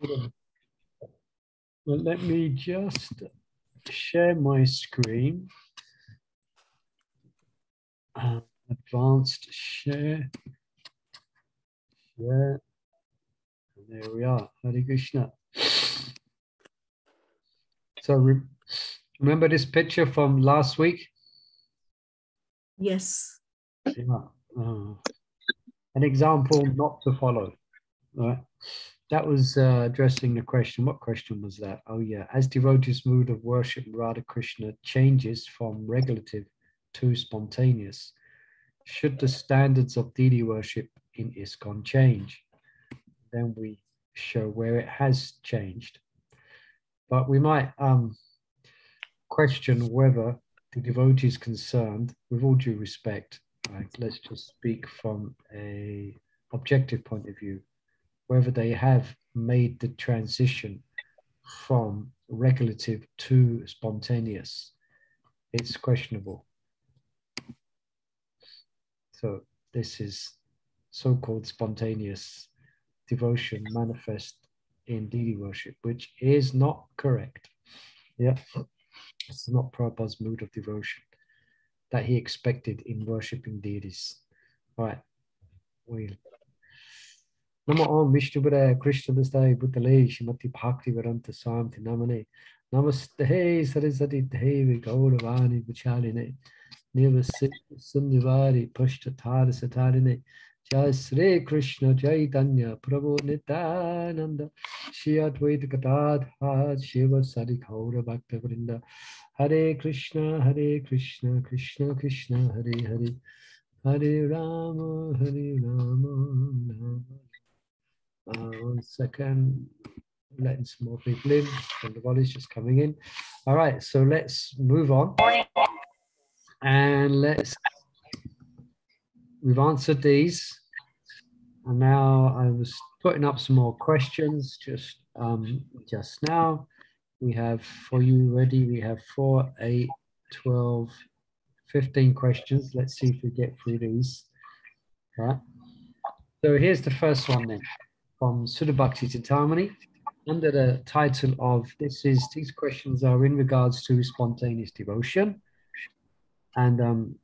Well, let me just share my screen. Advanced share. Share. And there we are. Hare Krishna. So remember this picture from last week? Yes. Yeah. An example not to follow. Right. That was addressing the question. What question was that? Oh, yeah. As devotees' mood of worship Radha Krishna changes from regulative to spontaneous, should the standards of deity worship in ISKCON change? Then we show where it has changed. But we might question whether the devotees concerned, with all due respect, right, let's just speak from an objective point of view, whether they have made the transition from regulative to spontaneous. It's questionable. So this is so-called spontaneous devotion manifest in deity worship, which is not correct. Yeah, it's not Prabhupada's mood of devotion that he expected in worshipping deities. All right, we'll Namo Om Vishnu Pada Krishna Dastai Bhutale Shrimati Bhakti Vedanta Swami Namane Namaste Saraswati Devi Gauravani Vichaline Nivasi Sunnivari Pushtatara Satarine Jai Sri Krishna Chaitanya Prabhu Nityananda Shri Advaita Gadadhar Shiva Sadi Gaura Bhakta Vrinda Hare Krishna Krishna Krishna Hare Hare Hare Rama Rama 1 second, letting some more people in, and the body's just coming in. All right, so let's move on. And we've answered these. And now I was putting up some more questions just now. We have for you ready, we have 4, 8, 12, 15 questions. Let's see if we get through these. All right. So here's the first one then, from Sudha Bhakti Chintamani, under the title of these questions are in regards to spontaneous devotion. And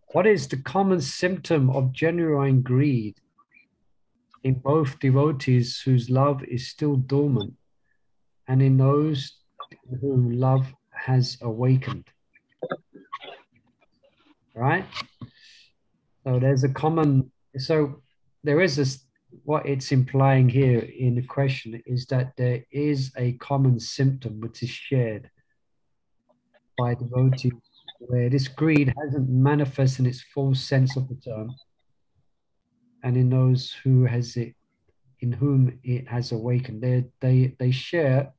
what is the common symptom of genuine greed in both devotees whose love is still dormant and in those in whom love has awakened? Right? So there's a common, so there is this, what it's implying here in the question is that there is a common symptom which is shared by devotees where this greed hasn't manifested in its full sense of the term, and in those who has it, in whom it has awakened, they share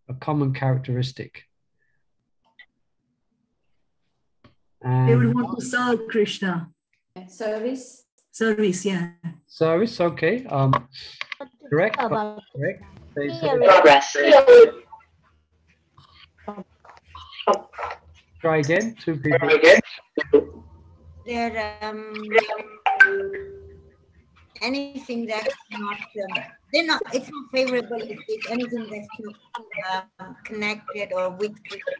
a common characteristic. And they would want to serve Krishna. Service. Service, yeah. Service, okay. Correct. Correct. Progress. Try again. 2 people. They're anything that's not they're not. It's not favorable if it's anything that's not connected or with Krishna.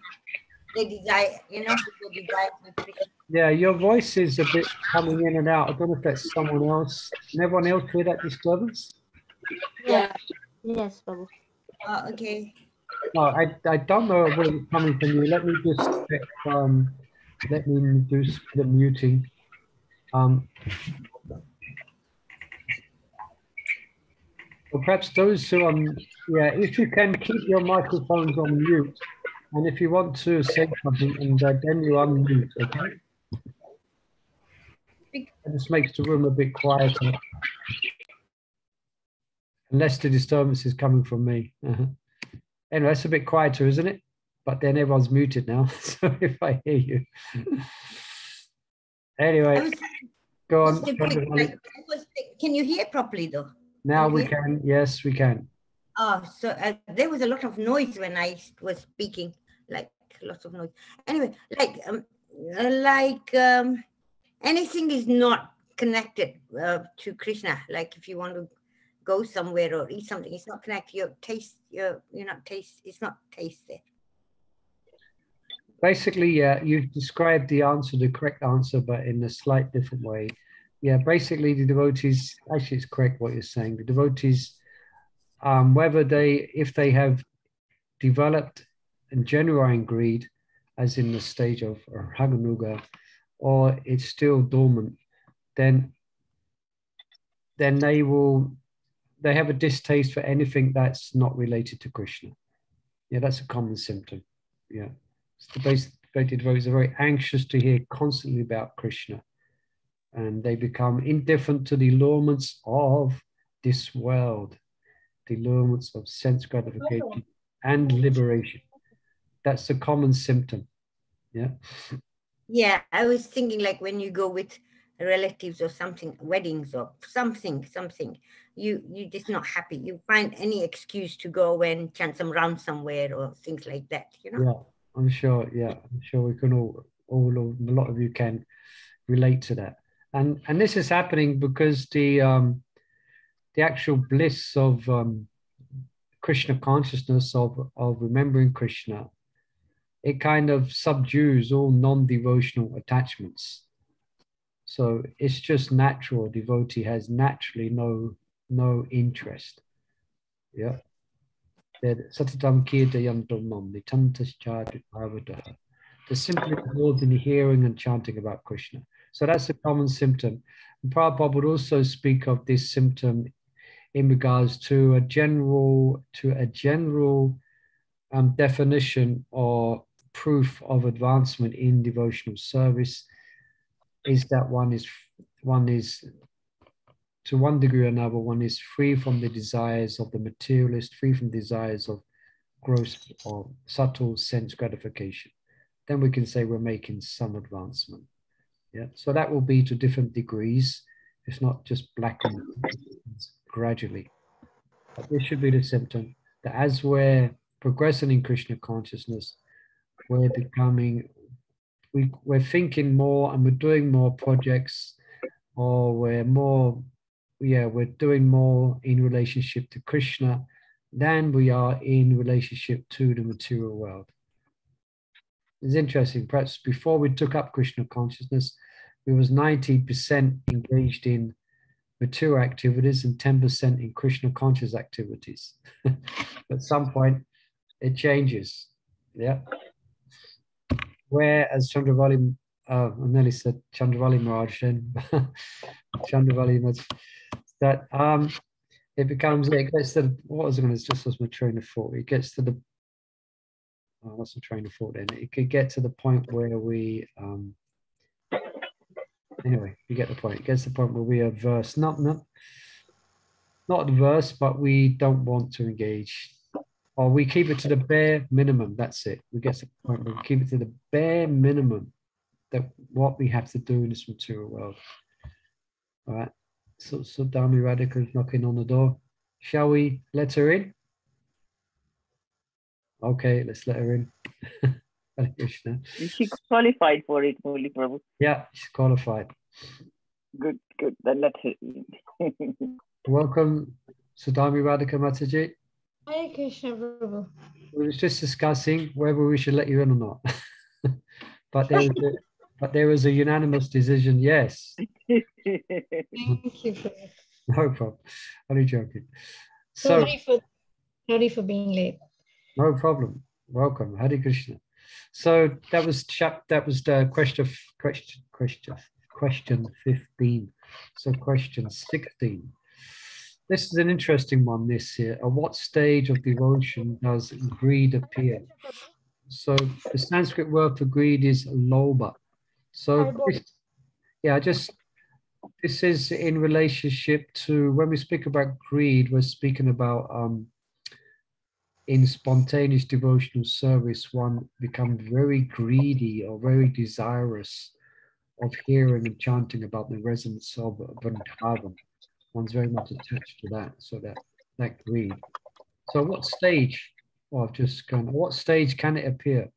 They desire, they desire with Krishna. Yeah, your voice is a bit coming in and out. I don't know if that's someone else. Can everyone else hear that disturbance? Yeah. Yes, Babu. Okay. No, I don't know where it's coming from you. Let me just check, let me do the muting. Or perhaps those who yeah, if you can keep your microphones on mute, and if you want to say something, and then you unmute, okay? It just makes the room a bit quieter. Unless the disturbance is coming from me. Anyway, it's a bit quieter, isn't it? But then everyone's muted now, so if I hear you. Anyway, go on. Can you hear properly though? Now we can, yes, we can. Oh, so there was a lot of noise when I was speaking, like lots of noise. Anyway, anything is not connected to Krishna. Like if you want to go somewhere or eat something, it's not connected to your taste, it's not taste there. Basically, yeah, you described the answer, the correct answer, but in a slight different way. Yeah, basically the devotees, actually it's correct what you're saying. The devotees, if they have developed and genuine greed, as in the stage of Raganuga, or it's still dormant, then they have a distaste for anything that's not related to Krishna. Yeah, that's a common symptom. Yeah. So the devotees are very anxious to hear constantly about Krishna, and they become indifferent to the allurements of this world, the allurements of sense gratification and liberation. That's a common symptom. Yeah. Yeah, I was thinking like when you go with relatives or something, weddings or something, you're just not happy. You find any excuse to go and chant some round somewhere or things like that, Yeah, I'm sure. Yeah, I'm sure we can a lot of you can relate to that. And this is happening because the actual bliss of Krishna consciousness, of remembering Krishna, it kind of subdues all non-devotional attachments. So it's just natural. A devotee has naturally no interest. Yeah. They're simply involved in the hearing and chanting about Krishna. So that's a common symptom. And Prabhupada would also speak of this symptom in regards to a general definition or proof of advancement in devotional service, is that one is to one degree or another, one is free from the desires of the materialist, free from desires of gross or subtle sense gratification. Then we can say we're making some advancement. Yeah, so that will be to different degrees. It's not just black and white, it's gradually. But this should be the symptom that as we're progressing in Krishna consciousness, we're thinking more and we're doing more projects, or we're doing more in relationship to Krishna than we are in relationship to the material world. It's interesting. Perhaps before we took up Krishna consciousness, we was 90% engaged in material activities and 10% in Krishna conscious activities. At some point, it changes. Yeah. Where, as Chandravali, I nearly said Chandravali Maharaj, Chandravali Maharaj, that it gets to the, what was it going to, just as my train of thought, it gets to the, what's the train of thought then? It could get to the point where we, anyway, you get the point. It gets to the point where we are averse, not adverse, but we don't want to engage, or we keep it to the bare minimum. That's it. We get to the point where we keep it to the bare minimum, that what we have to do in this material world. All right. So Dami Radhika is knocking on the door. Shall we let her in? Okay, let's let her in. Hare Krishna. Is she qualified for it, Holy Prabhu? Yeah, she's qualified. Good. Then let her in. Welcome, Sudami Radhika Mataji. Hare Krishna Prabhu. We were just discussing whether we should let you in or not. but there was a unanimous decision, yes. Thank you. No problem. Only joking. So, Sorry for being late. no problem. Welcome. Hare Krishna. So that was the question 15. So question 16. This is an interesting one, this here. At what stage of devotion does greed appear? So the Sanskrit word for greed is lobha. So this is in relationship to, when we speak about greed, we're speaking about in spontaneous devotional service, one becomes very greedy or very desirous of hearing and chanting about the resonance of Vrindavan. One's very much attached to that, so that greed. So what stage, what stage can it appear?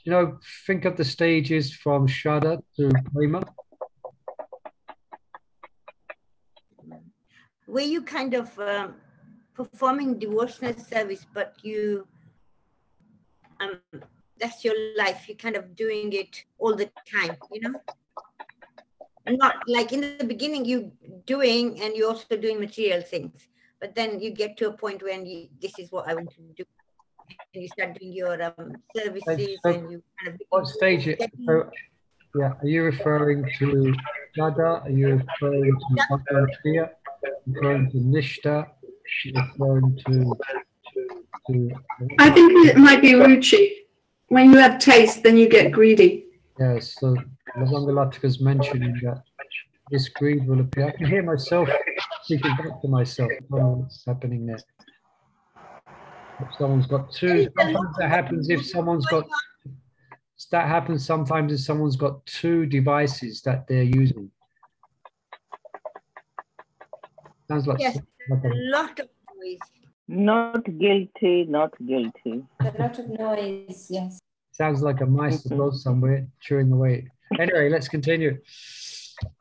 you know, think of the stages from Shraddha to Prema. Were you kind of performing devotional service, but you, that's your life. You're kind of doing it all the time, you know? Not like in the beginning you doing and you're also doing material things, but then you get to a point when you, this is what I want to do. And you start doing your services So and you kind of. what stage? So, yeah, are you referring to Shraddha? Are you referring to Bhakti? Referring to Nishta? Referring to I think it might be ruchi. When you have taste, then you get greedy. yes, so Lavangalatika's mentioning that this greed will appear. I can hear myself speaking back to myself. I don't know what's happening there. If someone's got two, sometimes that happens if someone's got, that happens sometimes if someone's got two devices that they're using. Sounds like, Yes, like a lot of noise. Not guilty, not guilty. A lot of noise, yes. sounds like a mice that goes somewhere chewing away. Anyway, let's continue.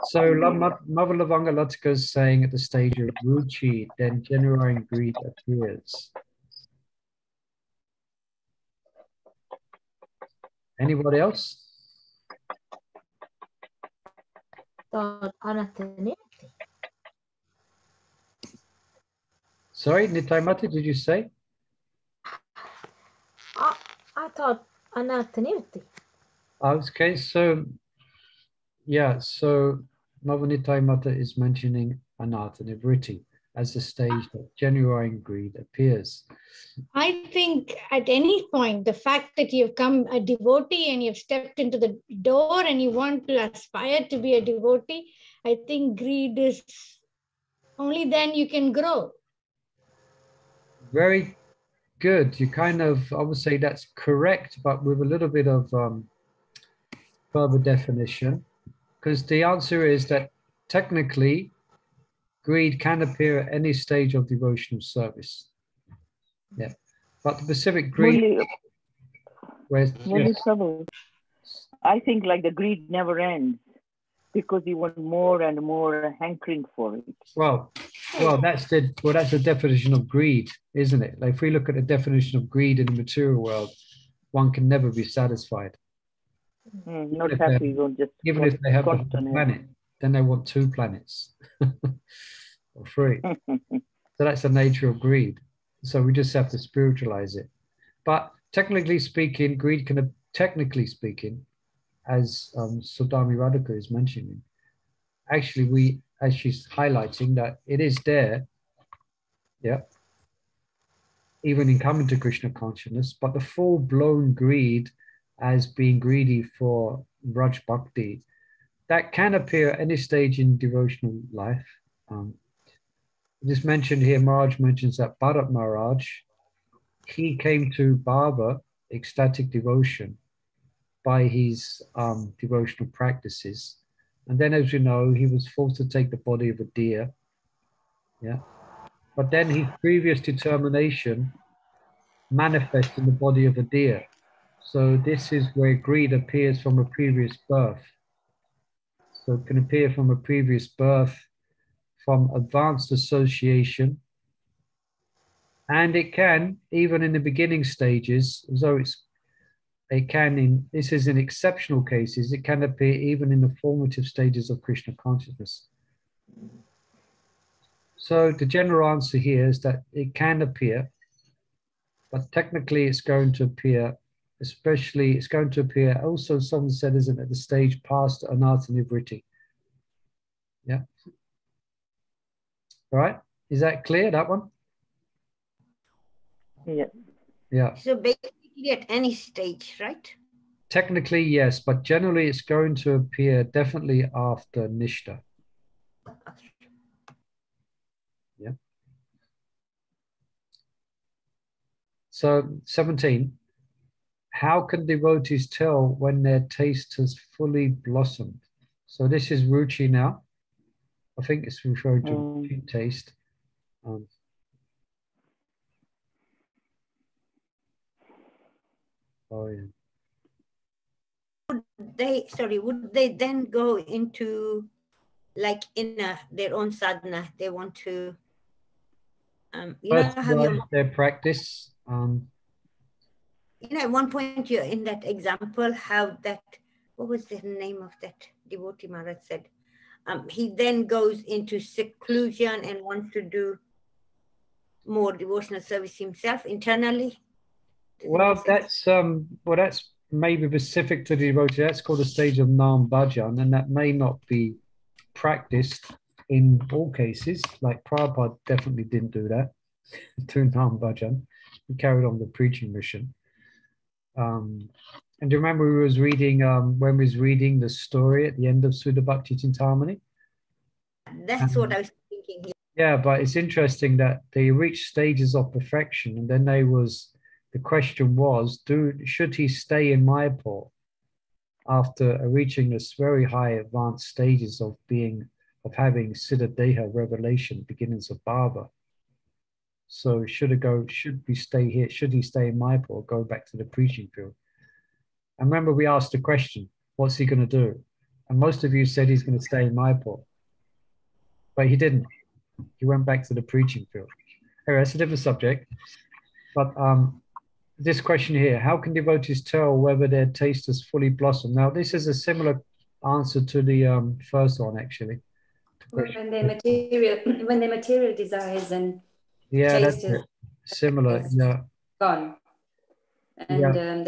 So Mother Lavangalattika is saying at the stage of ruchi, then genuine greed appears. Anybody else? Sorry, Nitaimati, did you say? I thought anarthanirti. Okay, so yeah, so Mother Nitaimata is mentioning anarthanivritti as the stage that genuine greed appears. I think at any point, the fact that you've come a devotee and you've stepped into the door and you want to aspire to be a devotee, I think greed is only then you can grow. Very good. You kind of, I would say that's correct, but with a little bit of further definition, because the answer is that technically greed can appear at any stage of devotional service. Yeah, but the specific greed, whereas yes. I think like the greed never ends because you want more and more hankering for it. Well, that's the definition of greed, isn't it? Like if we look at the definition of greed in the material world, one can never be satisfied. Not happy, you don't just even if they have a planet, then they want 2 planets or 3. So that's the nature of greed. So we just have to spiritualize it. But technically speaking, greed can, technically speaking, as Sudami Radhika is mentioning, actually as she's highlighting that it is there, yeah, even in coming to Krishna consciousness, but the full-blown greed as being greedy for Vraja Bhakti, that can appear at any stage in devotional life. Just mentioned here, Maharaj mentions that Bharat Maharaj, he came to Bhava, ecstatic devotion, by his devotional practices. And then, as you know, he was forced to take the body of a deer. Yeah. But then his previous determination manifests in the body of a deer. So this is where greed appears from a previous birth. So it can appear from a previous birth, from advanced association, and it can, even in the beginning stages, although this is in exceptional cases, it can appear even in the formative stages of Krishna consciousness. So the general answer here is that it can appear, but technically it's going to appear, especially it's going to appear also, someone said, isn't it, at the stage past anartha-nivritti. Yeah. All right. Is that clear, that one? Yeah. Yeah. So basically at any stage, right? Technically, yes, but generally it's going to appear definitely after Nishta. Okay. Yeah. So 17, how can devotees tell when their taste has fully blossomed? So this is ruchi now. I think it's referring to ruchi, taste. Oh yeah. would they then go into like their own sadhana? They want to, you know, have your, their practice. You know, at one point you're in that example, how that, what was the name of that devotee Maharaj said? He then goes into seclusion and wants to do more devotional service himself internally. Well, that's maybe specific to the devotee. That's called a stage of Nam Bhajan, and that may not be practiced in all cases. Like Prabhupada definitely didn't do that, to Nam Bhajan. He carried on the preaching mission. And do you remember we was reading when we was reading the story at the end of Sudha Bhakti Chintamani? That's what I was thinking here. Yeah, but it's interesting that they reached stages of perfection, and then the question was, should he stay in Mayapur after reaching this very high advanced stages of having Siddha Deha revelation, beginnings of Bhava? So should he stay here? Should he stay in Mayapur or go back to the preaching field? And remember, we asked the question, what's he going to do? And most of you said he's going to stay in Mayapur. But he didn't. He went back to the preaching field. Anyway, that's a different subject. But this question here, how can devotees tell whether their taste has fully blossomed? Now, this is a similar answer to the first one, actually. When their material desires and taste that's similar. Yeah, gone, and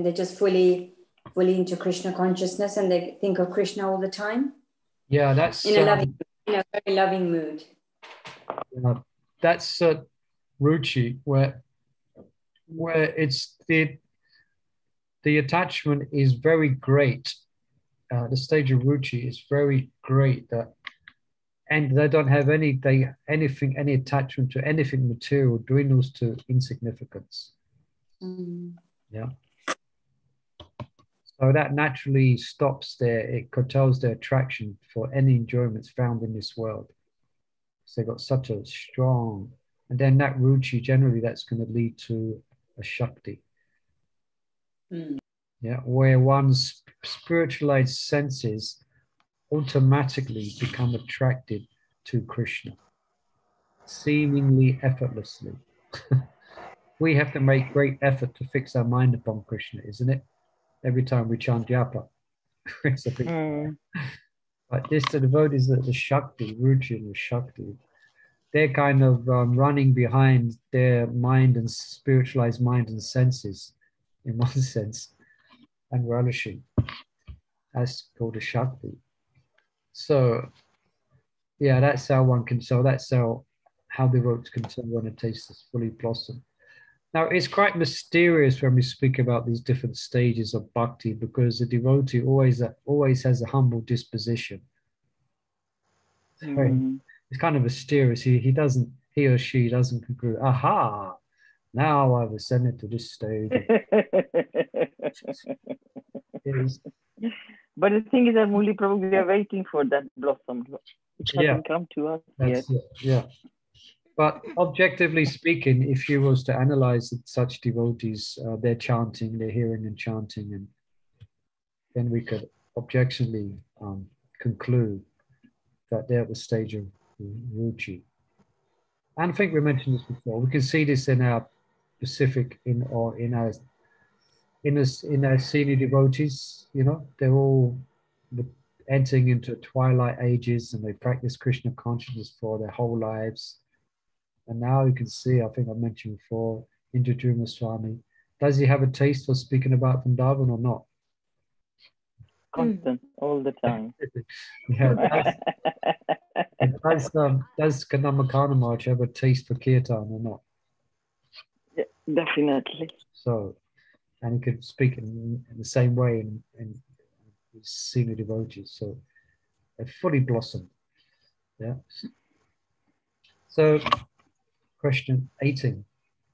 they're just fully into Krishna consciousness, and they think of Krishna all the time. Yeah, that's in a very loving mood. That's ruchi, where it's the attachment is very great. The stage of ruchi is very great, and they don't have any attachment to anything material, dwindles to insignificance. Yeah. So that naturally it curtails their attraction for any enjoyments found in this world. So they've got such a strong, and then that ruchi, generally that's going to lead to a shakti. Yeah, where one's spiritualized senses automatically become attracted to Krishna, seemingly effortlessly. We have to make great effort to fix our mind upon Krishna, isn't it? Every time we chant japa. It's a big But this, the devotees, the Shakti, Ruchi and the Shakti, they're kind of running behind their mind and spiritualized mind and senses, in one sense, and relishing. That's called a Shakti. So, yeah, that's how one can tell. That's how devotees can tell when a taste has fully blossomed. Now, it's quite mysterious when we speak about these different stages of bhakti, because the devotee always has a humble disposition. It's kind of mysterious. He or she doesn't conclude, aha, now I've ascended to this stage. But the thing is that Muli Prabhu, we are waiting for that blossom. It hasn't come to us yet. Yeah. But objectively speaking, if you was to analyze such devotees, they're chanting, they're hearing and chanting, and then we could objectively conclude that they're at the stage of ruchi. And I think we mentioned this before. We can see this in our Pacific, in our senior devotees. You know, they're all entering into twilight ages, and they practice Krishna consciousness for their whole lives. And now you can see, I think I mentioned before, Indradyumna Swami, does he have a taste for speaking about Vrindavan or not? Constant, all the time. Yeah, does Kanamakarna Maharaj have a taste for kirtan or not? Yeah, definitely. So, and he could speak in the same way in his senior devotees. So, they fully blossomed. Yeah. So, question 18.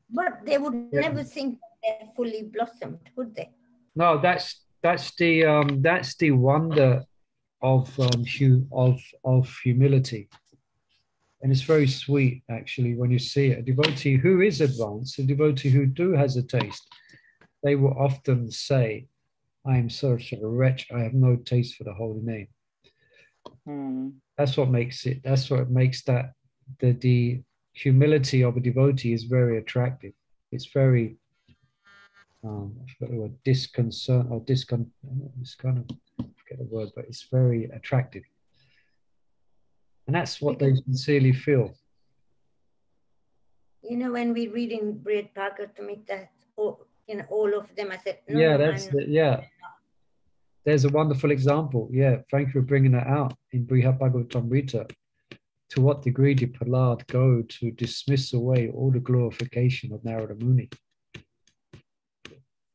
But they would never think they're fully blossomed, would they? No, that's the wonder of humility, and it's very sweet actually when you see it. A devotee who is advanced, a devotee who has a taste, they will often say, I am such a wretch, I have no taste for the holy name. That's what makes it, that's what makes that, the humility of a devotee is very attractive. It's very, I forgot the word, disconcert, or it's kind of, forget the word, but it's very attractive. And that's what they sincerely feel. You know, when we read in Vraja Bhakti, that all of them, I said, no, Yeah, no, that's yeah. There's a wonderful example. Yeah, thank you for bringing that out in Vraja Bhakti. To what degree did Prahlad go to dismiss away all the glorification of Narada Muni?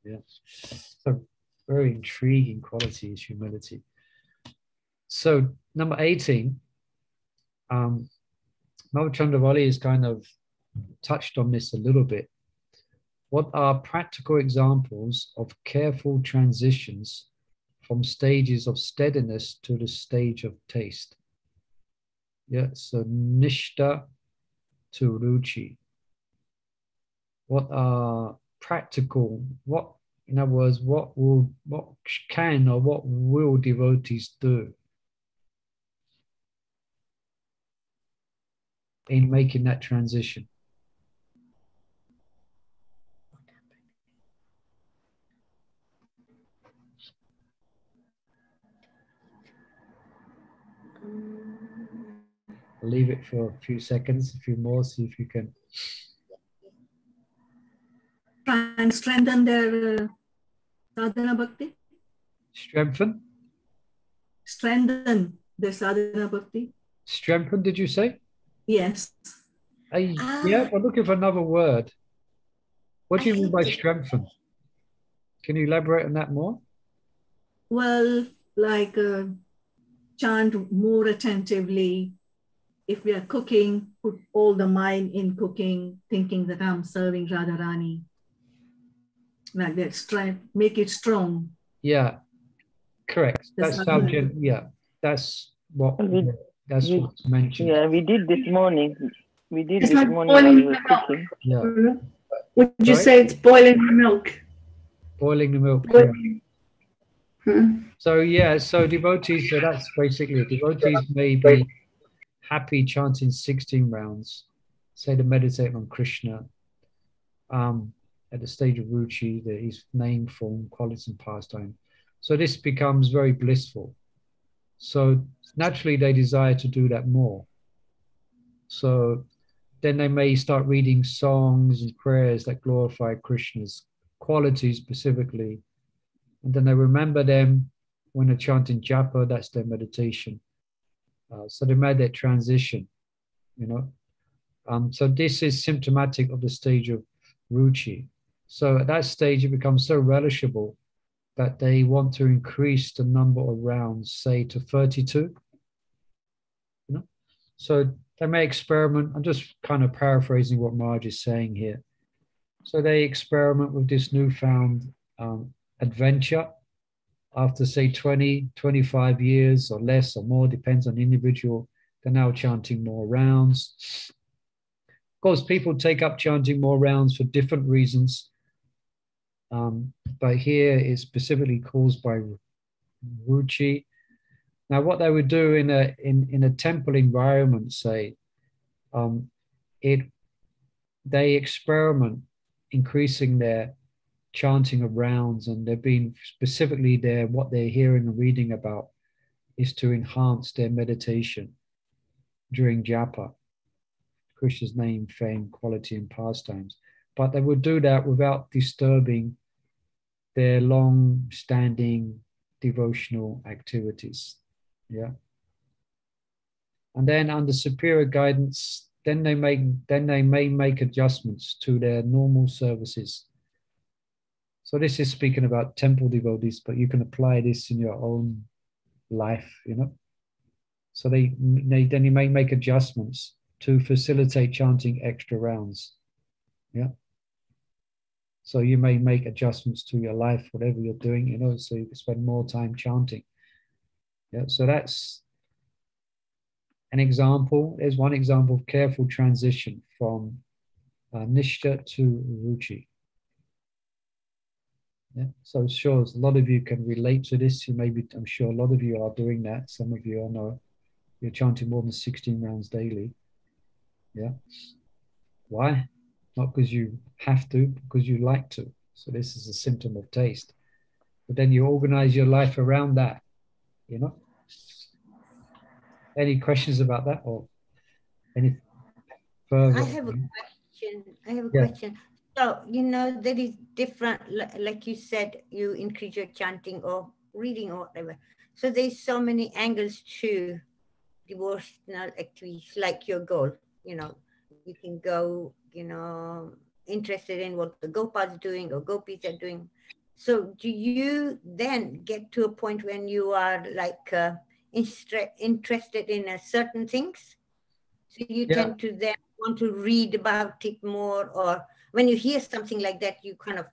Yeah, so very intriguing quality is humility. So number 18, Mother Chandravali has kind of touched on this a little bit. What are practical examples of careful transitions from stages of steadiness to the stage of taste? Yeah, so nishta to ruchi. What are practical, what, in other words, what can or what will devotees do in making that transition? I'll leave it for a few seconds, a few more, see if you can. Try and strengthen their sadhana bhakti. Strengthen? Strengthen their sadhana bhakti. Strengthen, did you say? Yes. Yeah, I'm looking for another word. What do you mean by strengthen? Can you elaborate on that more? Well, like chant more attentively. If we are cooking, put all the mind in cooking, thinking that I'm serving Radharani. Like that, make it strong. Yeah, correct. That's how, yeah, that's what, that's what's mentioned. Yeah, we did this morning. We did It's this like morning when we were cooking. Yeah. Would you say it's boiling the milk? Boiling the milk. Yeah. So yeah, so devotees, so that's basically it. Devotees may be happy chanting 16 rounds, say to meditate on Krishna, at the stage of ruchi, that is name, form, qualities, and pastime. So this becomes very blissful. So naturally they desire to do that more. So then they may start reading songs and prayers that glorify Krishna's qualities specifically. And then they remember them when they're chanting japa, that's their meditation. So they made that transition, you know. So this is symptomatic of the stage of ruchi. So at that stage, it becomes so relishable that they want to increase the number of rounds, say to 32. You know, so they may experiment. I'm just kind of paraphrasing what Marge is saying here. So they experiment with this newfound adventure. After say 20, 25 years or less or more, depends on the individual, they're now chanting more rounds. Of course, people take up chanting more rounds for different reasons. But here it's specifically caused by ruchi. Now, what they would do in a temple environment, say, they experiment increasing their chanting of rounds, and they're being specifically there, what they're hearing and reading about is to enhance their meditation during japa, Krishna's name, fame, quality, and pastimes. But they would do that without disturbing their long-standing devotional activities. Yeah. And then under superior guidance, then they may make adjustments to their normal services. So this is speaking about temple devotees, but you can apply this in your own life, you know. So then you may make adjustments to facilitate chanting extra rounds. Yeah. So you may make adjustments to your life, whatever you're doing, you know, so you can spend more time chanting. Yeah. So that's an example. There's one example of careful transition from nishta to ruchi. Yeah. So sure, a lot of you can relate to this. You maybe, I'm sure a lot of you are doing that. Some of you I know you're chanting more than 16 rounds daily. Yeah. Why? Not because you have to, because you like to. So this is a symptom of taste. But then you organize your life around that, you know? Any questions about that or any further? I have a question. Yeah. So, you know, there is different, like you said, you increase your chanting or reading or whatever. So there's so many angles to devotional activities, like your goal. You know, you can go, you know, interested in what the Gopas doing or Gopis are doing. So do you then get to a point when you are like interested in certain things? So you Yeah. tend to then want to read about it more, or when you hear something like that, you kind of,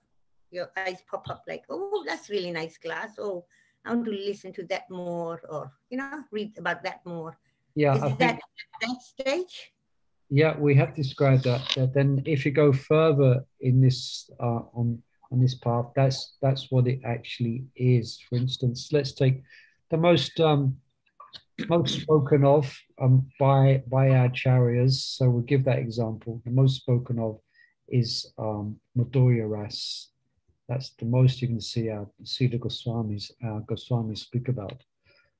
your eyes pop up like, oh, that's really nice class. Oh, I want to listen to that more, or, you know, read about that more. Yeah, Is I that think, that stage? yeah, we have described that. Then if you go further in this on this path, that's what it actually is. For instance, let's take the most spoken of by our acharyas. So we'll give that example. The most spoken of is Madhurya Ras. That's the most you can see the Goswamis speak about.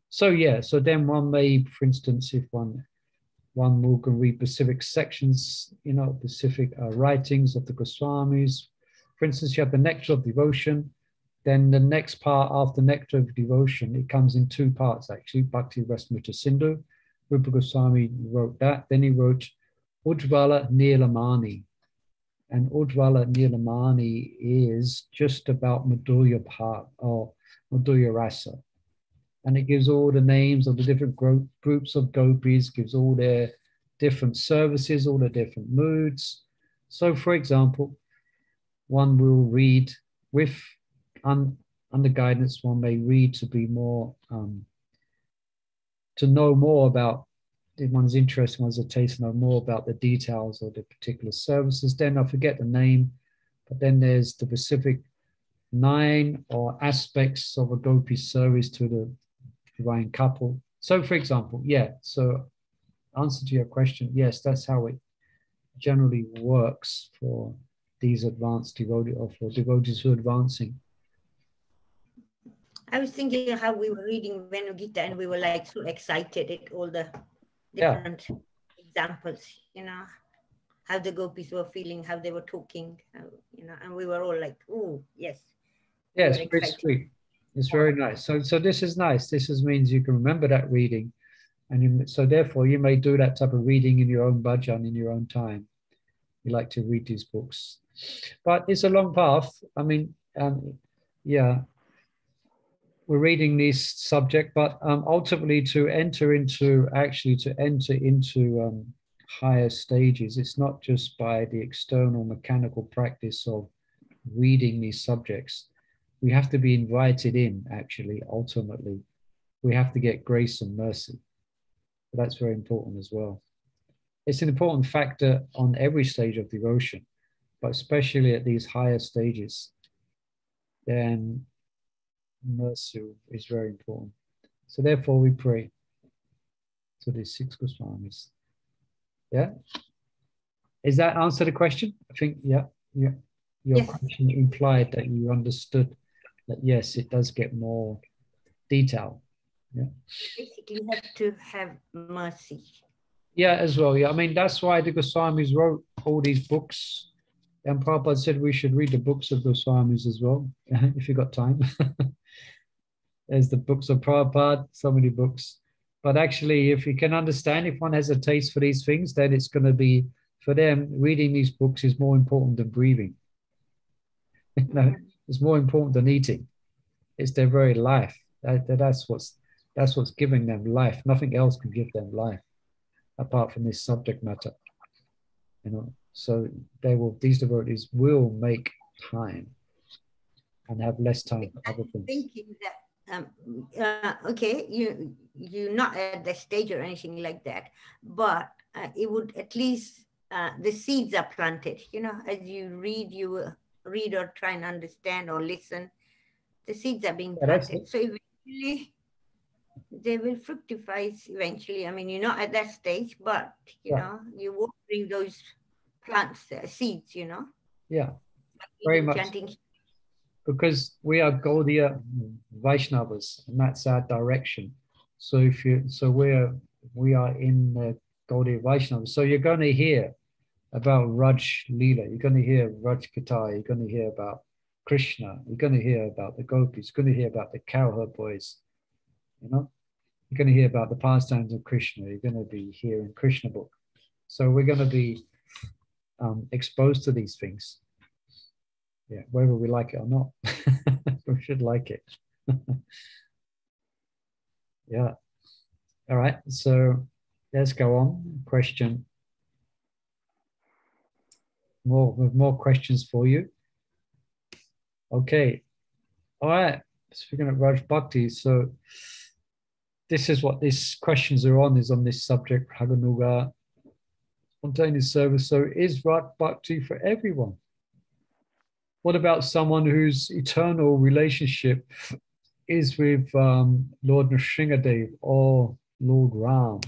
So yeah, so then one may, for instance, if one will can read specific sections, you know, specific writings of the Goswamis. For instance, you have the Nectar of Devotion. Then the next part after Nectar of Devotion, it comes in two parts actually. Bhakti Rasmrita Sindhu. Rupa Goswami wrote that. Then he wrote Ujjvala Nilamani. And Ujjvala Nilamani is just about Madhurya part or Madhurya Rasa. And it gives all the names of the different groups of gopis, gives all their different services, all the different moods. So, for example, one will read with, under guidance, one may read to be more, to know more about, if one's interested, one's a taste to know more about the details of the particular services. Then I forget the name, but then there's the specific 9 or aspects of a gopi service to the divine couple. So, for example, yeah, so answer to your question, yes, that's how it generally works for these advanced devotees, or for devotees who are advancing. I was thinking how we were reading Venu Gita and we were like so excited at all the different examples, you know, how the gopis were feeling, how they were talking, you know, and we were all like, oh, yes. Yeah, it's very sweet. It's very nice. So this is nice. This means you can remember that reading. And so therefore you may do that type of reading in your own bhajan, in your own time. You like to read these books. But it's a long path. I mean, yeah, we're reading this subject, but ultimately to enter into higher stages, it's not just by the external mechanical practice of reading these subjects. We have to be invited in, actually, ultimately. We have to get grace and mercy. So that's very important as well. It's an important factor on every stage of devotion, but especially at these higher stages, then mercy is very important. So therefore we pray to these 6 Goswamis. Yeah? Is that answer the question? I think, yeah. Your question implied that you understood that, yes, it does get more detailed. Yeah. Basically, you have to have mercy. Yeah, as well. Yeah, I mean, that's why the Goswamis wrote all these books. And Prabhupada said we should read the books of Goswamis as well, if you got time. There's the books of Prabhupada, so many books. But actually, if you can understand, if one has a taste for these things, then it's going to be, for them, reading these books is more important than breathing. No, it's more important than eating. It's their very life. That's what's giving them life. Nothing else can give them life apart from this subject matter. You know, so these devotees will make time and have less time for other things. Thinking that okay, you're not at the stage or anything like that, but it would at least the seeds are planted. You know, as you read, you read or try and understand or listen, the seeds are being Yeah, planted. So eventually they will fructify eventually. I mean, you're not at that stage, but you know, you will bring those plants, seeds, you know. Yeah, very much. Chanting. Because we are Gaudiya Vaishnavas, and that's our direction. So if you, so we are in the Gaudiya Vaishnavas. So you're going to hear about Raj Leela. You're going to hear Raj Katha. You're going to hear about Krishna. You're going to hear about the gopis. You're going to hear about the cowherd boys. You know, you're going to hear about the pastimes of Krishna. You're going to be hearing Krishna book. So we're going to be exposed to these things. Yeah, whether we like it or not, we should like it. Yeah. All right. So let's go on. Question. More questions for you. Okay. All right. Speaking of Vraja Bhakti, so this is what these questions are on, is on this subject, Raganuga, spontaneous service. So is Vraja Bhakti for everyone? What about someone whose eternal relationship is with Lord Nrsingadev or Lord Ram?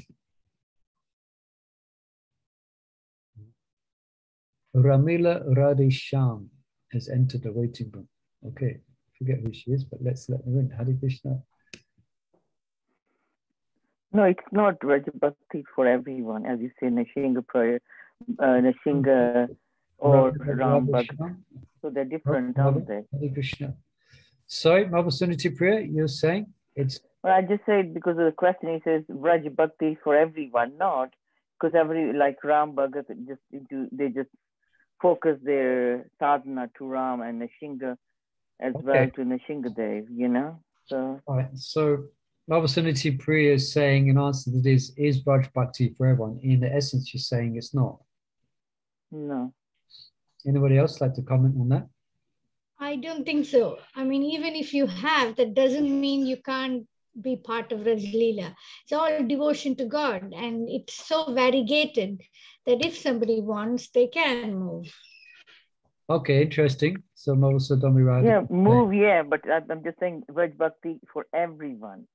Ramila Radhesham has entered the waiting room. Okay, forget who she is, but let's let her in. Hare Krishna. No, it's not Vraja Bhakti for everyone, as you say, Nrsinga prayer, Nrsinga or Ram Bhakti. So they're different, aren't they? Hare Krishna. Sorry, Mother Suniti Priya, you're saying it's... Well, I just said because of the question, he says Vraja Bhakti for everyone, not because every, like Ram Bhagat, they just focus their sadhana to Ram and Nrsinga as well to Nrsingadev, you know? So, all right, so Mother Suniti Priya is saying in answer to this, is Vraja Bhakti for everyone? In the essence, she's saying it's not. No. Anybody else like to comment on that? I don't think so. I mean, even if you have, that doesn't mean you can't be part of Raj Leela. It's all devotion to God, and it's so variegated that if somebody wants, they can move. Okay, interesting. So Mother Sadami Radha. Yeah, move, yeah, but I'm just saying Vraja Bhakti for everyone.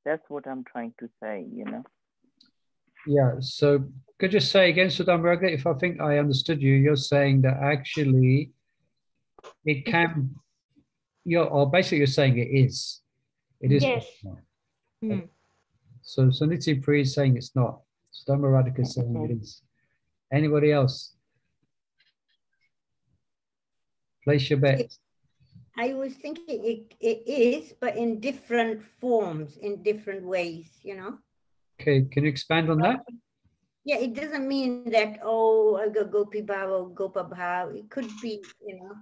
That's what I'm trying to say, you know. Yeah, so could you say again, Sudam Raga, if I think I understood you, you're saying that actually it can, or basically you're saying it is. It is. Yes. So Suniti Pri is saying it's not. Sudam Radhika is saying it is. Anybody else? Place your bet. I was thinking it is, but in different forms, in different ways, you know. Okay, can you expand on that? Yeah, it doesn't mean that, oh, I go Gopi Bhav or Gopa Bhav. It could be, you know,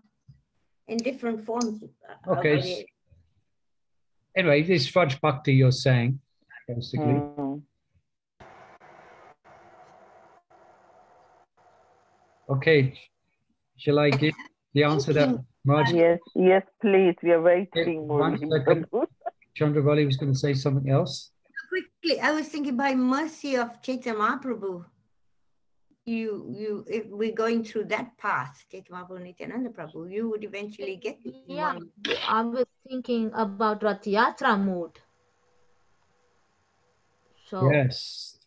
in different forms. Okay. Anyway, this Vraja Bhakti you're saying, basically. Okay, shall I give the answer that Raj? Yes, please. We are waiting. One second. Chandravali was going to say something else. Quickly, I was thinking by mercy of Chaitanya Mahaprabhu, if we're going through that path, Chaitanya Mahaprabhu, Nityananda Prabhu, you would eventually get it. Yeah, I was thinking about Rath Yatra mode. So yes,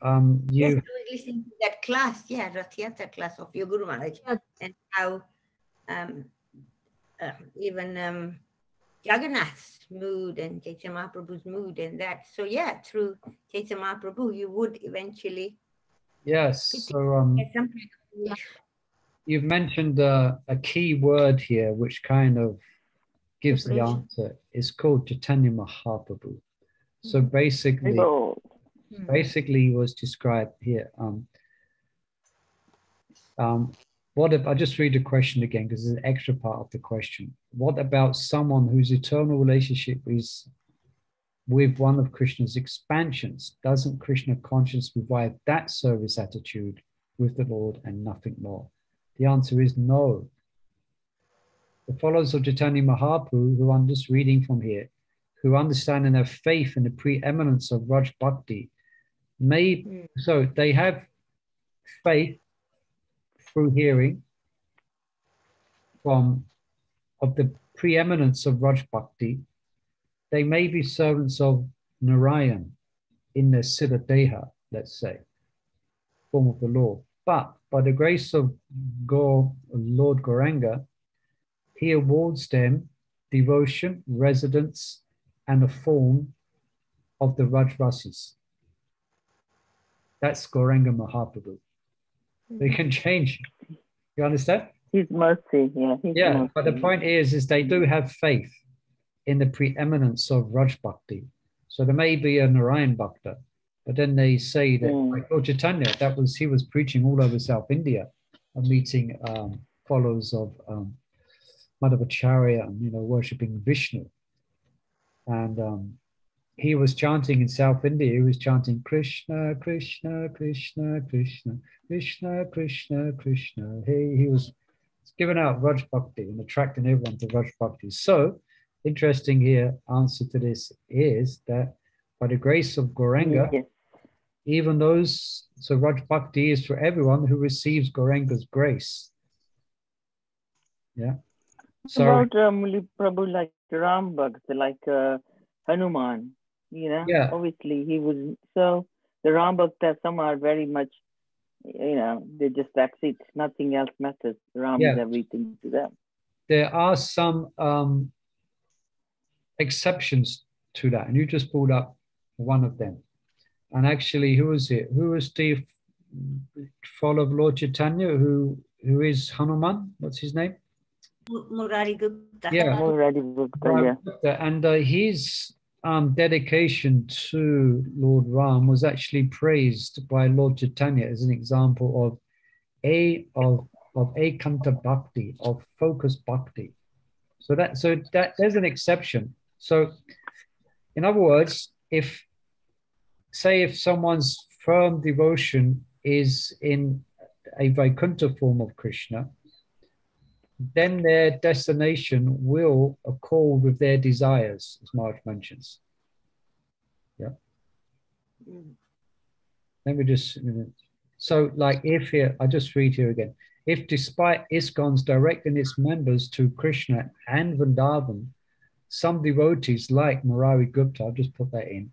yes, I was listening to that class, Rath Yatra class of your Guru Maharaj, and how even Jagannath's mood and Chaitanya Mahaprabhu's mood and that. So yeah, through Chaitanya Mahaprabhu, you would eventually. Yes. So you've mentioned a key word here, which kind of gives the answer. It's called Chaitanya Mahaprabhu. So basically, he was described here. What if I just read the question again, because it's an extra part of the question. What about someone whose eternal relationship is with one of Krishna's expansions? Doesn't Krishna consciousness revive that service attitude with the Lord and nothing more? The answer is no. The followers of Chaitanya Mahaprabhu, who I'm just reading from here, who understand and have faith in the preeminence of Vraja Bhakti, so they have faith through hearing from of the preeminence of Vraja Bhakti, they may be servants of Narayan in their Siddha Deha, let's say, form of the Lord. But by the grace of Lord Gauranga, he awards them devotion, residence, and a form of the Rajrasis. That's Gauranga Mahaprabhu. They can change. You understand? His mercy, yeah. Yeah, but the point is they do have faith in the preeminence of Vraja Bhakti. So there may be a Narayan Bhakta, but then they say that, like Lord Chaitanya, he was preaching all over South India, and meeting followers of Madhavacharya and, worshipping Vishnu. And he was chanting in South India, he was chanting Krishna, Krishna, Krishna, Krishna, Krishna, Krishna, Krishna. He was giving out Vraja Bhakti and attracting everyone to Vraja Bhakti. So, interesting here, answer to this is that by the grace of Gauranga, even those, so Vraja Bhakti is for everyone who receives Gauranga's grace. Yeah. So about Muli Prabhu, like Ram Bhakt, like Hanuman, Yeah. Obviously he was, so the Ram Bhakta, some are very much, they just, that's it, nothing else matters. Ram is everything to them. There are some exceptions to that, and you just pulled up one of them. And actually, who was it? Who was the follower of Lord Chaitanya? Who is Hanuman? What's his name? Murari Gupta. Yeah, Murari Gupta, yeah. And his dedication to Lord Ram was actually praised by Lord Chaitanya as an example of ekanta bhakti, of focused bhakti. So that there's an exception. So, in other words, if someone's firm devotion is in a Vaikuntha form of Krishna, then their destination will accord with their desires, as Maharaj mentions. Yeah. Let me just, so like if here, I just read here again. If despite ISKCON's directing its members to Krishna and Vrindavan, some devotees like Murari Gupta, I'll just put that in,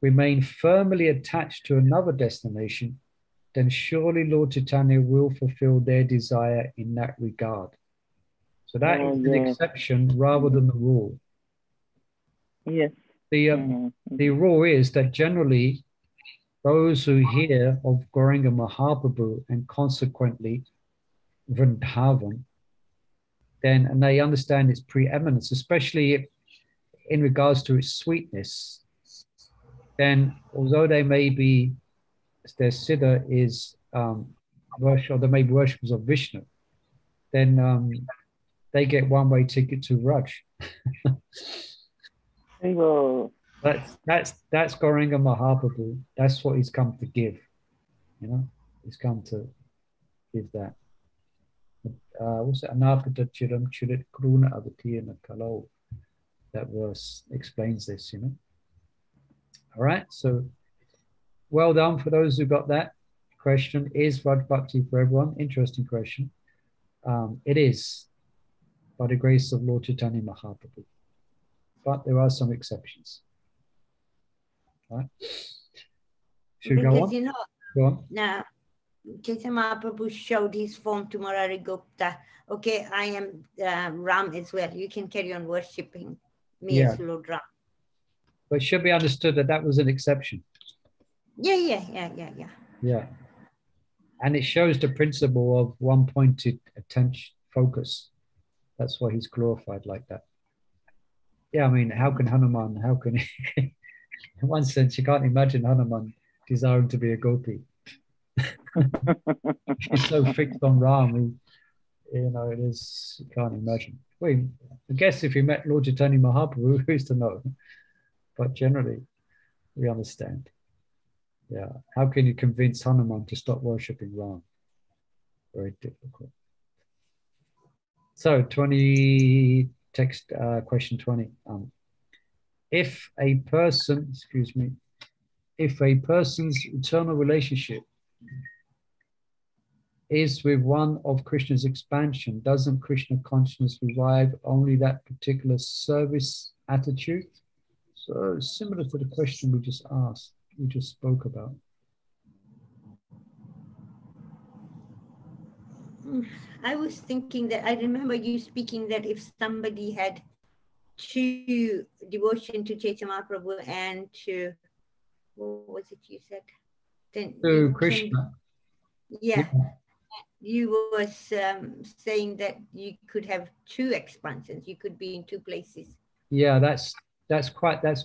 remain firmly attached to another destination, then surely Lord Chaitanya will fulfill their desire in that regard. So that is an exception rather than the rule. Yes. The rule is that generally those who hear of Gauranga Mahaprabhu and consequently Vrindavan, and they understand its preeminence, especially in regards to its sweetness, then although they may be, their siddha is worship, or they may be worshippers of Vishnu, then they get one-way ticket to Raj. That's Gauranga Mahaprabhu. That's what he's come to give. He's come to give that. What's it? Anapita chiram churit kruna avatiyana kalau. That verse explains this, All right, so well done for those who got that question. Is Vraja Bhakti for everyone? Interesting question. It is, by the grace of Lord Chaitanya Mahaprabhu. But there are some exceptions. Right? Should we go on? Go on. Now, Chaitanya Mahaprabhu showed his form to Murari Gupta. Okay, I am Ram as well. You can carry on worshipping me as Lord Ram. But it should be understood that that was an exception. Yeah. And it shows the principle of one-pointed attention, focus. That's why he's glorified like that. Yeah, I mean, how can in one sense, you can't imagine Hanuman desiring to be a gopi. He's so fixed on Ram, it is, you can't imagine. Well, I guess if you met Lord Chaitanya Mahaprabhu, who's to know? But generally, we understand. Yeah, how can you convince Hanuman to stop worshipping Ram? Very difficult. So, question 20. If a person's eternal relationship is with one of Krishna's expansion. Doesn't Krishna consciousness revive only that particular service attitude? So similar to the question we just asked, we just spoke about. I was thinking that I remember you speaking that if somebody had true devotion to Chaitanya Mahaprabhu and to, what was it you said? Then To Krishna. Yeah. You was saying that you could have two expansions. You could be in two places. Yeah, that's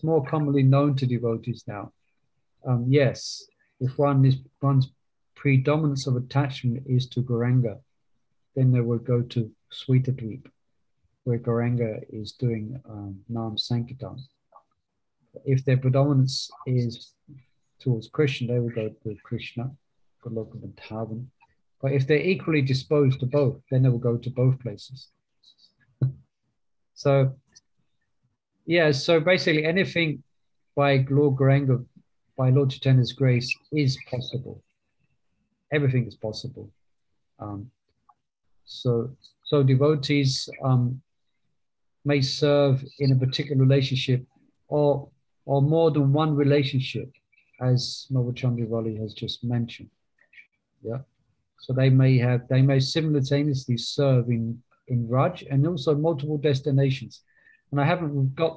more commonly known to devotees now. Yes, if one's predominance of attachment is to Gauranga, then they will go to Sweetadweep, where Gauranga is doing Nam Sankirtan. If their predominance is towards Krishna, they will go to Krishna, Goloka Vrindavan. But if they're equally disposed to both, then they will go to both places. So, yeah, so basically anything by Lord Gauranga, by Lord Chaitanya's grace, is possible. Everything is possible. So devotees may serve in a particular relationship or more than one relationship, as Noble Chandravali has just mentioned. Yeah. So they may simultaneously serve in Raj and also multiple destinations. And I haven't put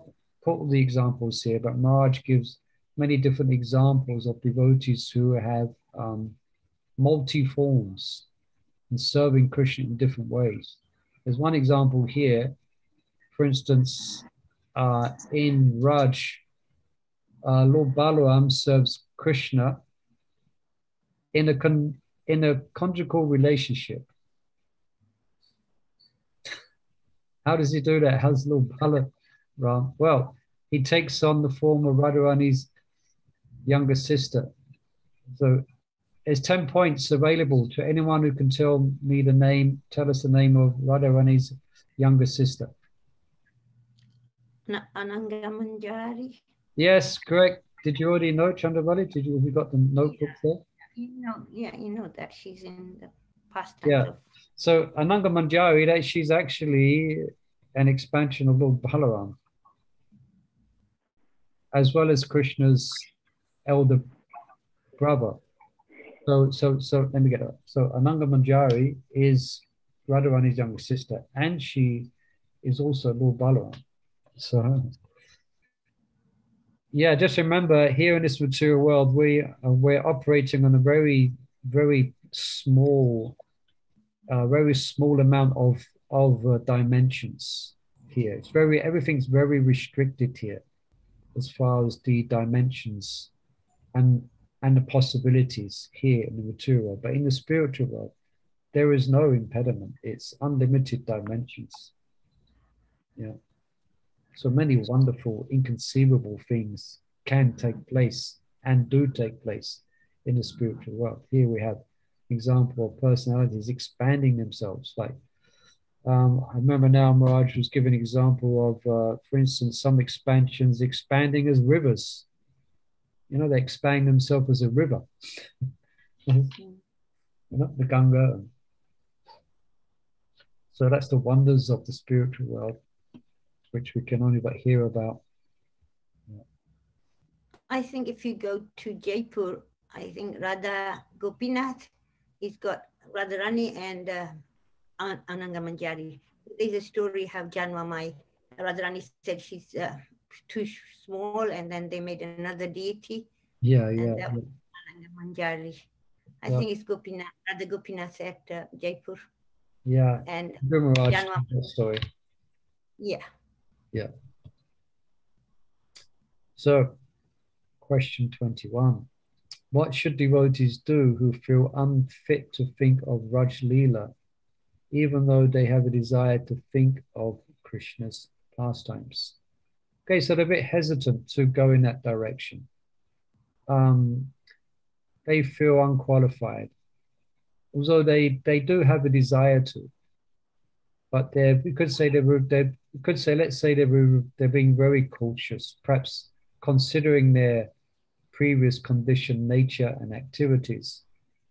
all the examples here, but Maharaj gives many different examples of devotees who have multi-forms and serving Krishna in different ways. There's one example here, for instance, in Raj, Lord Balaram serves Krishna in a conjugal relationship. How does he do that? How's Lord Balaram? Well, he takes on the form of Radharani's younger sister. So there's 10 points available to anyone who can tell us the name of Radharani's younger sister. Ananga Manjari. Yes, correct. Did you already know, Chandravali? Have you got the notebook there? You know that she's in the Pastimes. Yeah. So Ananga Manjari, she's actually an expansion of Lord Balaram, as well as Krishna's elder brother. So let me get it. So Ananga Manjari is Radharani's younger sister, and she is also Lord Balaram. So yeah, just remember, here in this material world, we're operating on a very, very small amount of dimensions here. Everything's very restricted here as far as the dimensions and the possibilities here in the material world. But in the spiritual world, there is no impediment. It's unlimited dimensions. Yeah. So many wonderful, inconceivable things can take place and do take place in the spiritual world. Here we have an example of personalities expanding themselves. Like, I remember now Maharaj was giving an example of, for instance, some expansions expanding as rivers. You know, they expand themselves as a river. The Ganga. So that's the wonders of the spiritual world, which we can only but hear about. I think if you go to Jaipur, I think Radha Gopinath, he's got Radharani and Ananga Manjari. There's a story how Janmamai, Radharani said she's too small, and then they made another deity. Yeah. Ananga Manjari. I think it's Gopinath, Radha Gopinath at Jaipur. Yeah. And Janmamai story. Yeah. Yeah. So, question 21. What should devotees do who feel unfit to think of Raj Leela, even though they have a desire to think of Krishna's pastimes? Okay, so they're a bit hesitant to go in that direction. They feel unqualified, although they do have a desire to. But we could say let's say they're being very cautious, perhaps considering their previous conditioned nature and activities.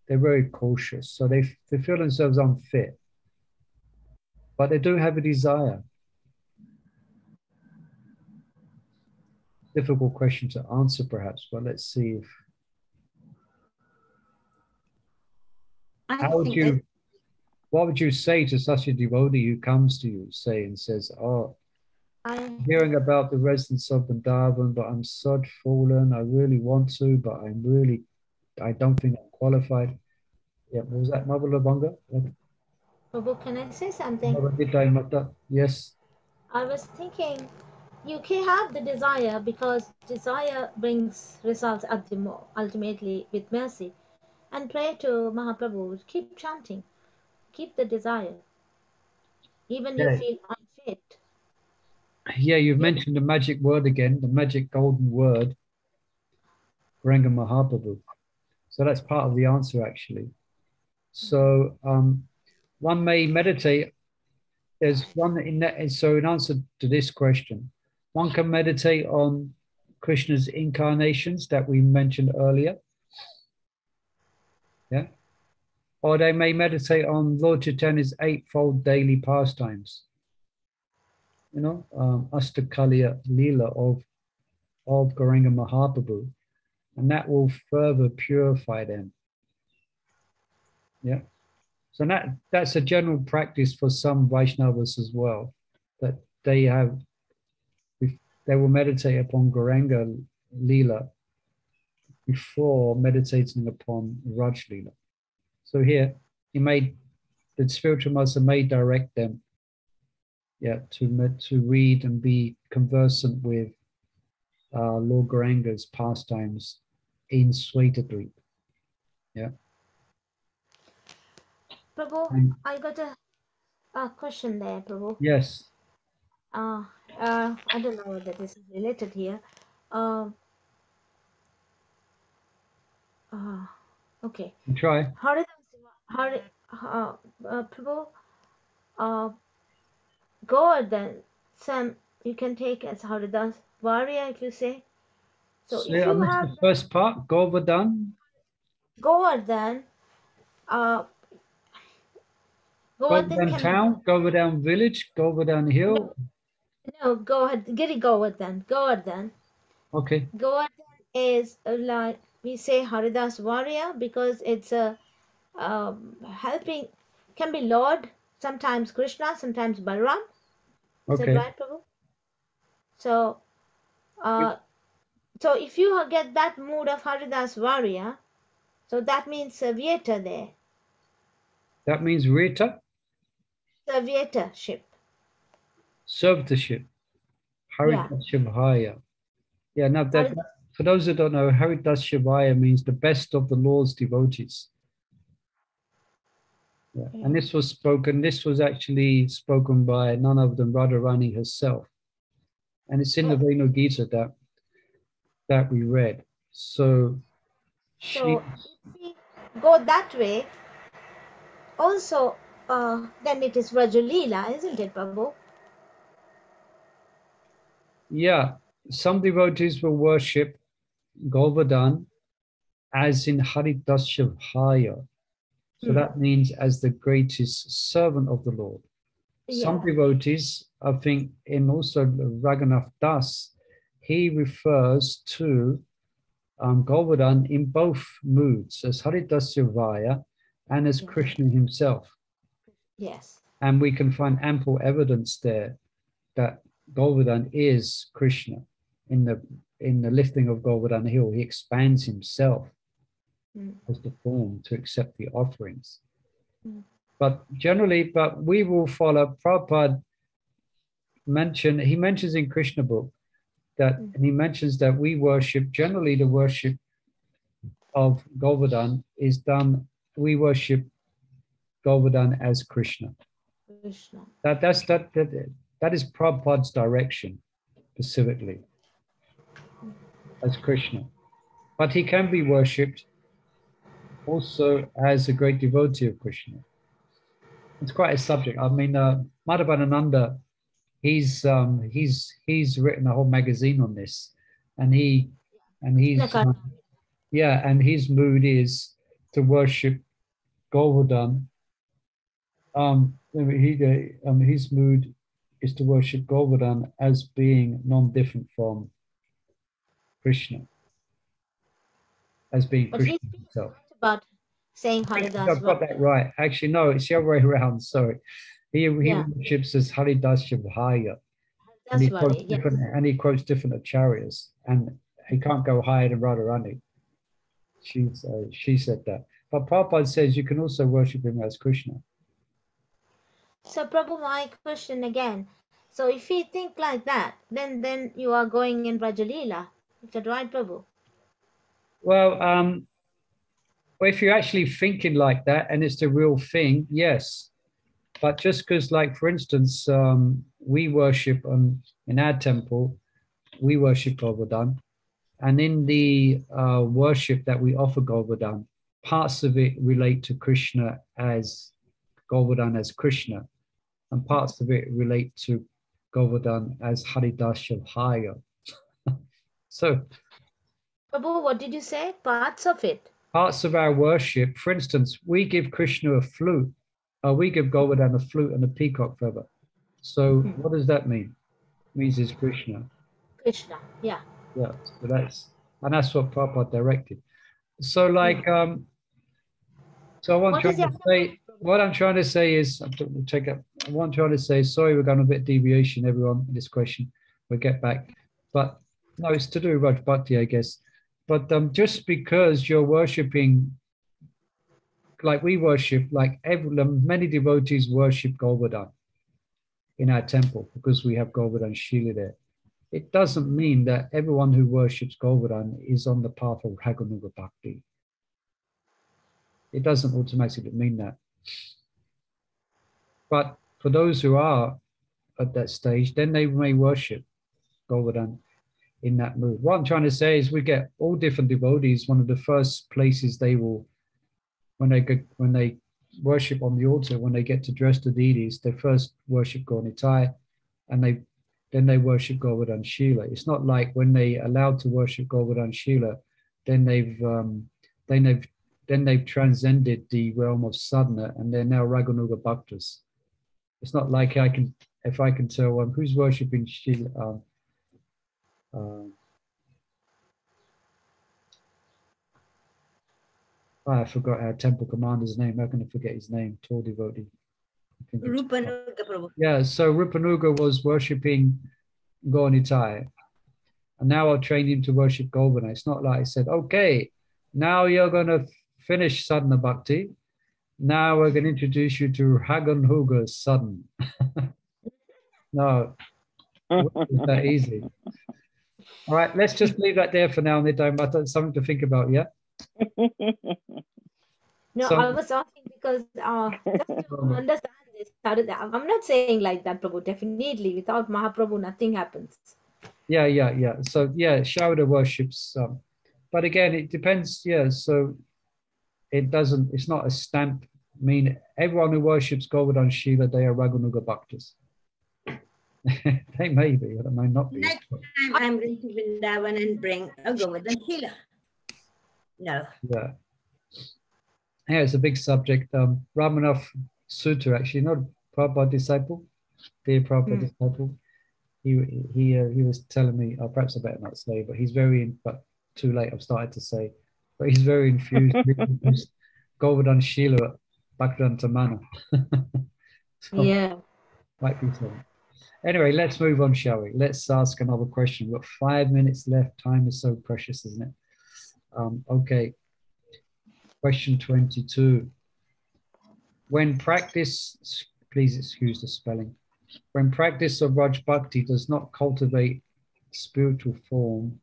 they're very cautious. So they feel themselves unfit, but they do have a desire. Difficult question to answer, perhaps, but let's see if. What would you say to such a devotee who comes to you, say, and says, "Oh, I'm hearing about the residents of Vrindavan, but I'm so fallen. I really want to, but I don't think I'm qualified." Yeah, what was that, Mother Labanga? Prabhu, can I say something? Yes. I was thinking you can have the desire because desire brings results ultimately with mercy. And pray to Mahaprabhu, keep chanting, keep the desire, even you feel unfit. Yeah, you've mentioned the magic word again, the magic golden word, Gauranga Mahaprabhu. So that's part of the answer, actually. So one may meditate. There's one in that. So in answer to this question, one can meditate on Krishna's incarnations that we mentioned earlier. Yeah. Or they may meditate on Lord Chaitanya's eightfold daily pastimes. You know, Astakaliya lila of Gauranga Mahaprabhu, and that will further purify them. Yeah. So that's a general practice for some Vaishnavas as well, that they will meditate upon Gauranga Leela before meditating upon Raj Leela. So here, the spiritual master may direct them, to read and be conversant with Lord Gauranga's pastimes in Svetadweep. Yeah. Prabhu, I got a question there, Prabhu. Yes. I don't know whether this is related here. Okay. Try. Prabhu, Govardhan, Sam, you can take as Haridas Varya if you say. So if you have the first part, Govardhan. Govardhan, Govardhan town, Govardhan village, Govardhan hill. No, Govardhan. Okay. Govardhan is like we say Haridas Varya because it's a helping, can be Lord, sometimes Krishna, sometimes Balaram. Is it right, Prabhu? So, so if you get that mood of Haridas Varya, so that means servitor there. That means Rita? Servitorship. Servitorship. Haridas Shivaya. Yeah, now that for those who don't know, Haridas Shivaya means the best of the Lord's devotees. Yeah. And this was actually spoken by none other than Radharani herself. And it's in the Venu Gita that we read. So if we go that way, also then it is Vraja Leela, isn't it, Prabhu? Yeah, some devotees will worship Govardhan as in Haridashavhaya. So that means as the greatest servant of the Lord. Some devotees, I think, in also Raghunath Das, he refers to Govardhan in both moods, as Haridashavaya and as Krishna himself. Yes. And we can find ample evidence there that Govardhan is Krishna. In the lifting of Govardhan hill, he expands himself as the form to accept the offerings. But we will follow. Prabhupada he mentions in Krishna book and he mentions that we worship, generally the worship of Govardhan is done, we worship Govardhan as Krishna. That is Prabhupada's direction, specifically, as Krishna. But he can be worshipped also as a great devotee of Krishna. It's quite a subject. I mean, Madhavananda, he's written a whole magazine on this, and his mood is to worship Govardhan. His mood is to worship Govardhan as being non-different from Krishna, as being But Krishna he's himself. about saying Haridas. I've got that right. Actually, no, it's the other way around. Sorry. He worships as Haridas Bhaya. And he quotes Yes. different, and he quotes different acharyas, and he can't go higher than Radharani. She said that. But Prabhupada says you can also worship him as Krishna. So Prabhu, my question again. So if you think like that, then you are going in Vraja Leela. Is that right, Prabhu? Well, if you're actually thinking like that and it's the real thing, yes. But just because, like, for instance, we worship in our temple, we worship Govardhan. And in the worship that we offer Govardhan, parts of it relate to Krishna as Govardhan as Krishna, and parts of it relate to Govardhan as Haridas Bhaya. So, Prabhu, what did you say? Parts of it? Parts of our worship, for instance, we give Krishna a flute, we give Govardhan a flute and a peacock feather. So what does that mean? It means it's Krishna. Krishna, yeah. Yeah, so that's what Prabhupada directed. So like, so what I'm trying to say is, what I'm trying to say, sorry, we're going a bit deviation, everyone, in this question. We'll get back. But no, it's to do with Vraja Bhakti, I guess. But just because you're worshipping, like we worship, like many devotees worship Govardhan in our temple because we have Govardhan Shila there. It doesn't mean that everyone who worships Govardhan is on the path of Raganuga Bhakti. It doesn't automatically mean that. But for those who are at that stage, then they may worship Govardhan in that mood. What I'm trying to say is we get all different devotees. One of the first places they will, when they worship on the altar, when they get to dress the deities, they first worship Gaunitai, and then they worship Govardhan Shila. It's not like when they allowed to worship Govardhan Shila, then they've transcended the realm of sadhana and they're now Raganuga Bhaktas. It's not like if I can tell who's worshipping Shila. I forgot our temple commander's name. How can I forget his name? Tall devotee. Rupanuga Prabhu. Yeah, so Rupanuga was worshipping Gaunitai. And now I'll train him to worship Govardhan. It's not like I said, okay, now you're going to finish sadhana bhakti. Now we're going to introduce you to Raganuga sadhana. No, it's that easy. All right, let's just leave that there for now, Nidai Mata. Something to think about, yeah? No, I was asking because just to understand this, I'm not saying like that, Prabhu. Definitely, without Mahaprabhu, nothing happens. Yeah. So, yeah, Sharada worships. But again, it depends, yeah. So it's not a stamp. I mean, everyone who worships Govardhan Shila, they are Raganuga Bhaktas. They may be, but they may not be. Next time I'm going to Vrindavan and bring a Govardhan Shila. No. Yeah. Yeah, it's a big subject. Ramanath Sutta, actually, not a Prabhupada disciple, dear Prabhupada disciple. He was telling me, perhaps I better not say, but he's very, but too late, I've started to say, but he's very infused with Govardhan Shila, Bhaktivedanta Tamana. So, yeah. might be something. Anyway, let's move on, shall we? Let's ask another question. We've got 5 minutes left. Time is so precious, isn't it? Okay. Question 22. When practice, please excuse the spelling. When practice of Vraja Bhakti does not cultivate spiritual form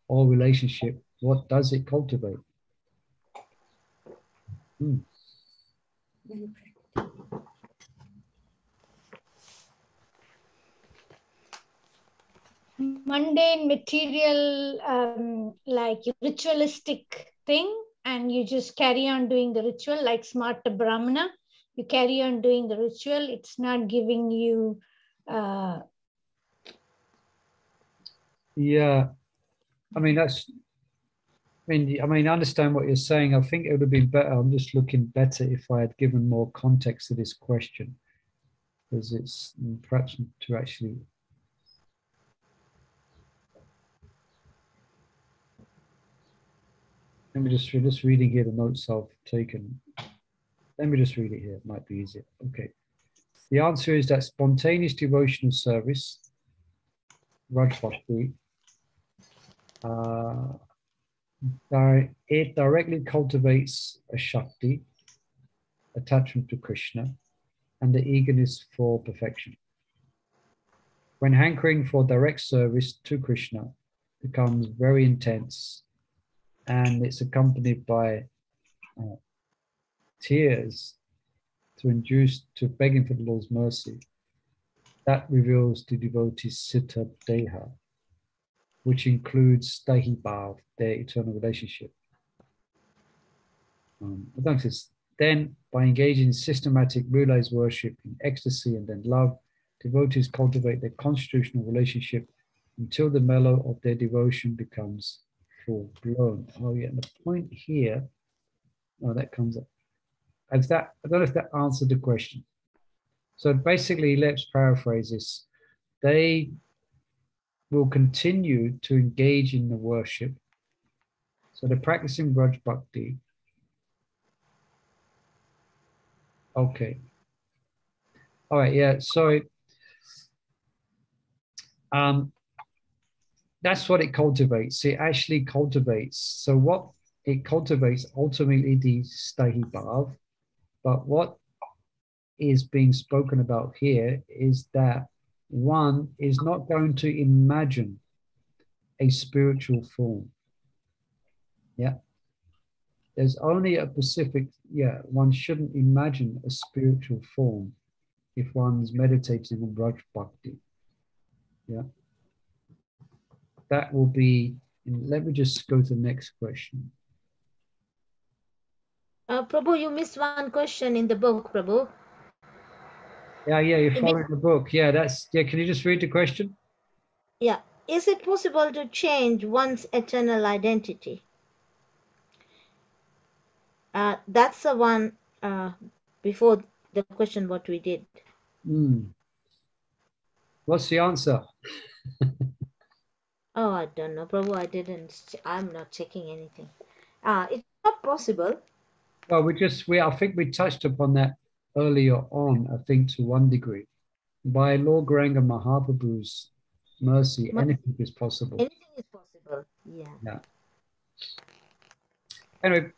or relationship, what does it cultivate? Mundane, material, like ritualistic thing, and you just carry on doing the ritual like Smarta Brahmana. You carry on doing the ritual. It's not giving you... Yeah, I mean, I mean, I understand what you're saying. I think it would have been better. I'm just looking better if I had given more context to this question, because it's perhaps to actually. Let me just reading here the notes I've taken. Let me just read it here. It might be easier. Okay. The answer is that spontaneous devotional service, Vraja Bhakti, it directly cultivates a Shakti, attachment to Krishna, and the eagerness for perfection. When hankering for direct service to Krishna becomes very intense, and it's accompanied by tears to induce to begging for the Lord's mercy, that reveals the devotee's Siddha Deha, which includes Stahi Bhav, their eternal relationship. Then, by engaging in systematic realized worship in ecstasy and then love, devotees cultivate their constitutional relationship until the mellow of their devotion becomes full blown. Oh yeah, and the point here, that comes up. I don't know if that answered the question. So basically, let's paraphrase this. They will continue to engage in the worship. So they're practicing Vraja Bhakti. Okay. All right, yeah, so that's what it cultivates. It actually cultivates. So what it cultivates ultimately the Stahi Bhav, but what is being spoken about here is that one is not going to imagine a spiritual form. Yeah. There's only a specific, one shouldn't imagine a spiritual form if one's meditating on Vraja Bhakti. Yeah. That will be, let me just go to the next question. Prabhu, you missed one question in the book, Prabhu. Yeah, you're following the book. Yeah, can you just read the question? Yeah. Is it possible to change one's eternal identity? That's the one before the question what we did. What's the answer? Oh, I don't know, Prabhu. I'm not checking anything. It's not possible. Well, I think we touched upon that earlier on, I think to one degree. By Lord Gauranga Mahaprabhu's mercy, anything is possible. Anything is possible, yeah. Anyway,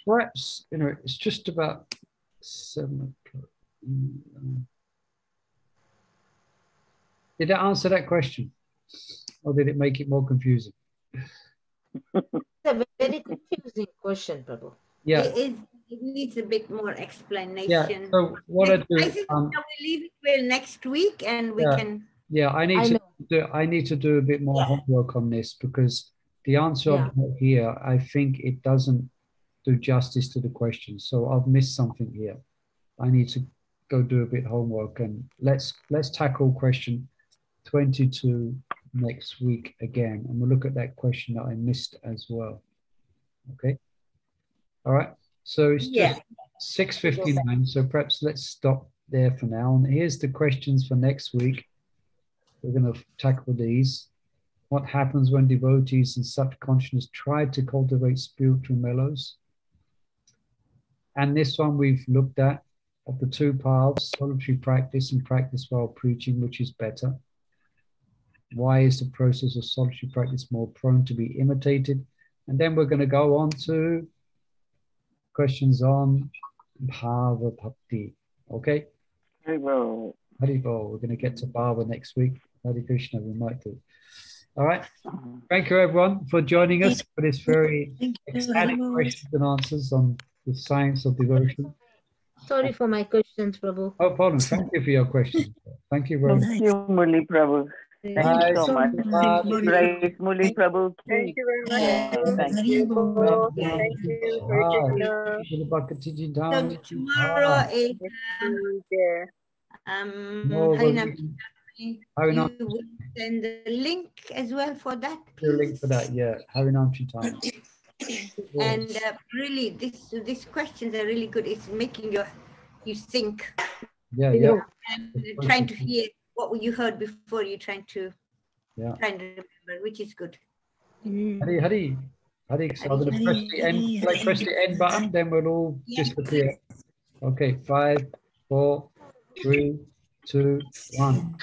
perhaps, it's just about 7 o'clock. Did that answer that question? Or did it make it more confusing? It's a very confusing question, Prabhu. Yeah. It needs a bit more explanation. Yeah, so what I do... I think we'll leave it till next week and we can... Yeah, I need to do a bit more homework on this, because the answer I've got here, I think it doesn't do justice to the question. So I've missed something here. I need to go do a bit of homework, and let's tackle question 22 next week again, and we'll look at that question that I missed as well. Okay. All right. So it's just 6:59. So perhaps let's stop there for now. And here's the questions for next week. We're going to tackle these. What happens when devotees in such consciousness try to cultivate spiritual mellows? And this one we've looked at, of the two paths, solitary practice and practice while preaching, which is better? Why is the process of solitary practice more prone to be imitated? And then we're going to go on to questions on Bhava Bhakti. Okay? Haribol. Haribol. We're going to get to Bhava next week. Hare Krishna, we might do. All right. Thank you, everyone, for joining us for this very ecstatic questions and answers on the science of devotion. Sorry for my questions, Prabhu. Oh, pardon. Thank you for your questions. Thank you very much. Thank you, Murli Prabhu. Thank you so much. Praise Murli Prabhu. Thank you very much. Thank you. Thank you. So tomorrow is Harinam Harinam. You would send the link as well for that, The link for that, yeah. Harinam Chintana. And really, these questions are really good. It's making you think. Yeah, yeah. And trying to hear what you heard before. You're trying to remember, which is good. Hari. So I'm going to press the end. Press the end button, then we'll all disappear. Okay, 5, 4, 3, 2, 1.